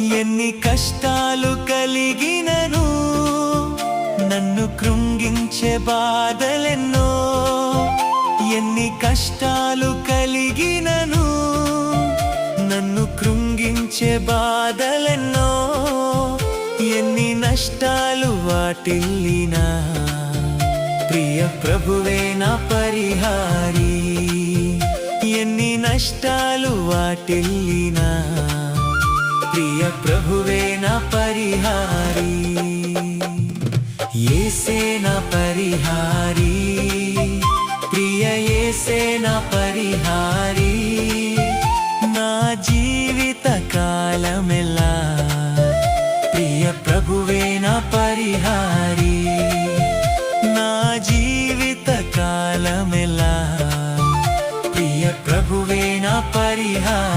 ఎన్ని కష్టాలు కలిగినను నన్ను కృంగించే బాధలెన్నో, ఎన్ని కష్టాలు కలిగినను నన్ను కృంగించే బాధలెన్నో, ఎన్ని నష్టాలు వాటిల్లినా ప్రియ ప్రభువే నా పరిహారి. ఎన్ని నష్టాలు వాటిల్లినా ప్రియ ప్రభువే నా పరిహారి. యేసే నా పరిహారి, ప్రియ యేసే నా పరిహారి. నా జీవిత కాలమెల్లా ప్రియ ప్రభువే నా పరిహారి. నా జీవిత కాలమెల్లా ప్రియ ప్రభువే నా పరిహారి.